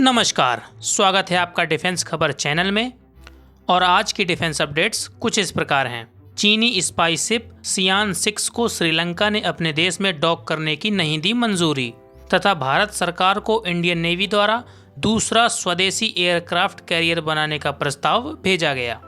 नमस्कार, स्वागत है आपका डिफेंस खबर चैनल में। और आज की डिफेंस अपडेट्स कुछ इस प्रकार हैं। चीनी स्पाई शिप सियान 6 को श्रीलंका ने अपने देश में डॉक करने की नहीं दी मंजूरी, तथा भारत सरकार को इंडियन नेवी द्वारा दूसरा स्वदेशी एयरक्राफ्ट कैरियर बनाने का प्रस्ताव भेजा गया।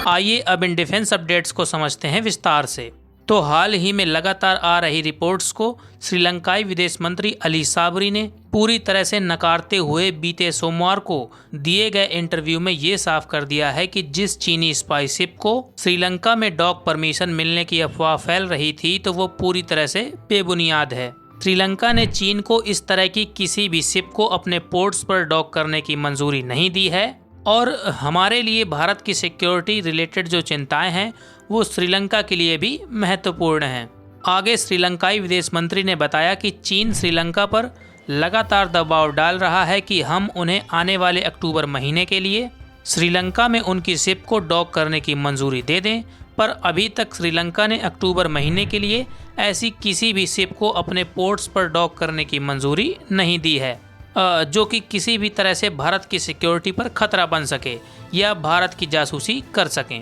आइए अब इन डिफेंस अपडेट्स को समझते हैं विस्तार से। तो हाल ही में लगातार आ रही रिपोर्ट्स को श्रीलंकाई विदेश मंत्री अली साबरी ने पूरी तरह से नकारते हुए बीते सोमवार को दिए गए इंटरव्यू में ये साफ कर दिया है कि जिस चीनी स्पाई शिप को श्रीलंका में डॉक परमिशन मिलने की अफवाह फैल रही थी तो वो पूरी तरह से बेबुनियाद है। श्रीलंका ने चीन को इस तरह की किसी भी शिप को अपने पोर्ट्स पर डॉक करने की मंजूरी नहीं दी है, और हमारे लिए भारत की सिक्योरिटी रिलेटेड जो चिंताएं हैं वो श्रीलंका के लिए भी महत्वपूर्ण हैं। आगे श्रीलंकाई विदेश मंत्री ने बताया कि चीन श्रीलंका पर लगातार दबाव डाल रहा है कि हम उन्हें आने वाले अक्टूबर महीने के लिए श्रीलंका में उनकी शिप को डॉक करने की मंजूरी दे दें, पर अभी तक श्रीलंका ने अक्टूबर महीने के लिए ऐसी किसी भी शिप को अपने पोर्ट्स पर डॉक करने की मंजूरी नहीं दी है, जो कि किसी भी तरह से भारत की सिक्योरिटी पर खतरा बन सके या भारत की जासूसी कर सकें।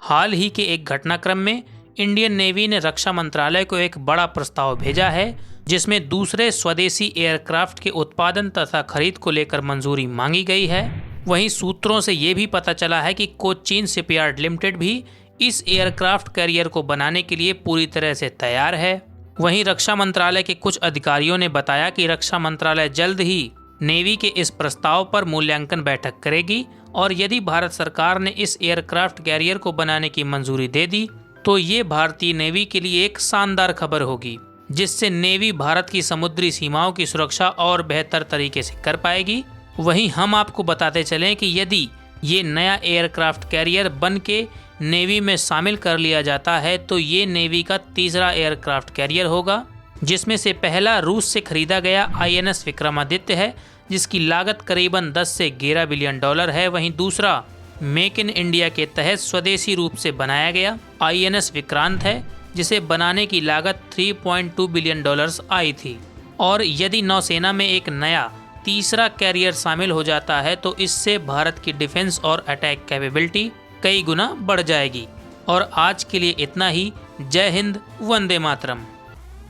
हाल ही के एक घटनाक्रम में इंडियन नेवी ने रक्षा मंत्रालय को एक बड़ा प्रस्ताव भेजा है, जिसमें दूसरे स्वदेशी एयरक्राफ्ट के उत्पादन तथा खरीद को लेकर मंजूरी मांगी गई है। वहीं सूत्रों से ये भी पता चला है कि कोचीन शिपयार्ड लिमिटेड भी इस एयरक्राफ्ट कैरियर को बनाने के लिए पूरी तरह से तैयार है। वहीं रक्षा मंत्रालय के कुछ अधिकारियों ने बताया कि रक्षा मंत्रालय जल्द ही नेवी के इस प्रस्ताव पर मूल्यांकन बैठक करेगी, और यदि भारत सरकार ने इस एयरक्राफ्ट कैरियर को बनाने की मंजूरी दे दी तो ये भारतीय नेवी के लिए एक शानदार खबर होगी, जिससे नेवी भारत की समुद्री सीमाओं की सुरक्षा और बेहतर तरीके से कर पाएगी। वहीं हम आपको बताते चलें कि यदि ये नया एयरक्राफ्ट कैरियर बन के नेवी में शामिल कर लिया जाता है तो ये नेवी का तीसरा एयरक्राफ्ट कैरियर होगा, जिसमें से पहला रूस से खरीदा गया INS विक्रमादित्य है, जिसकी लागत करीबन 10 से 11 बिलियन डॉलर है। वहीं दूसरा मेक इन इंडिया के तहत स्वदेशी रूप से बनाया गया INS विक्रांत है, जिसे बनाने की लागत 3.2 बिलियन डॉलर्स आई थी। और यदि नौसेना में एक नया तीसरा कैरियर शामिल हो जाता है तो इससे भारत की डिफेंस और अटैक कैपेबिलिटी कई गुना बढ़ जाएगी। और आज के लिए इतना ही। जय हिंद, वंदे मातरम।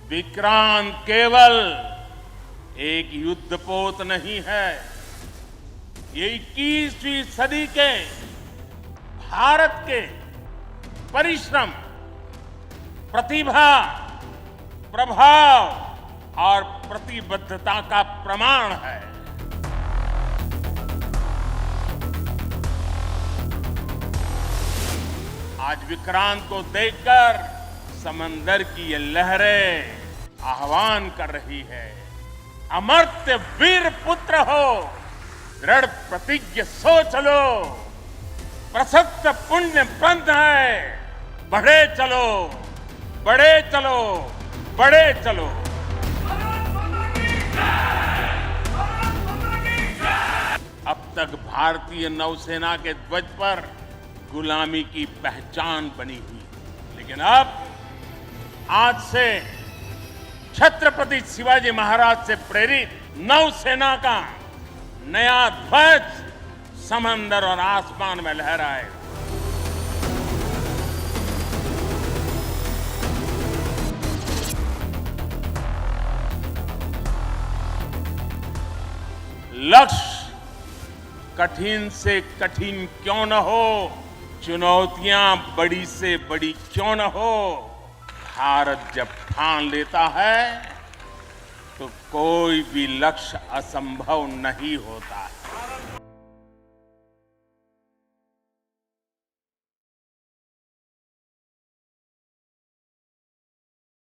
विक्रांत केवल एक युद्धपोत नहीं है, ये 21वीं सदी के भारत के परिश्रम, प्रतिभा, प्रभाव और प्रतिबद्धता का प्रमाण है। आज विक्रांत को देखकर समंदर की ये लहरें आह्वान कर रही है, अमर्त्य वीर पुत्र हो, दृढ़ प्रतिज्ञ सोच लो, प्रशस्त पुण्य पंथ है, बढ़े चलो, बढ़े चलो, बढ़े चलो। अब तक भारतीय नौसेना के ध्वज पर गुलामी की पहचान बनी हुई, लेकिन अब आज से छत्रपति शिवाजी महाराज से प्रेरित नौसेना का नया ध्वज समंदर और आसमान में लहराएगा। लक्ष्य कठिन से कठिन क्यों न हो, चुनौतियां बड़ी से बड़ी क्यों न हो, भारत जब ठान लेता है तो कोई भी लक्ष्य असंभव नहीं होता है।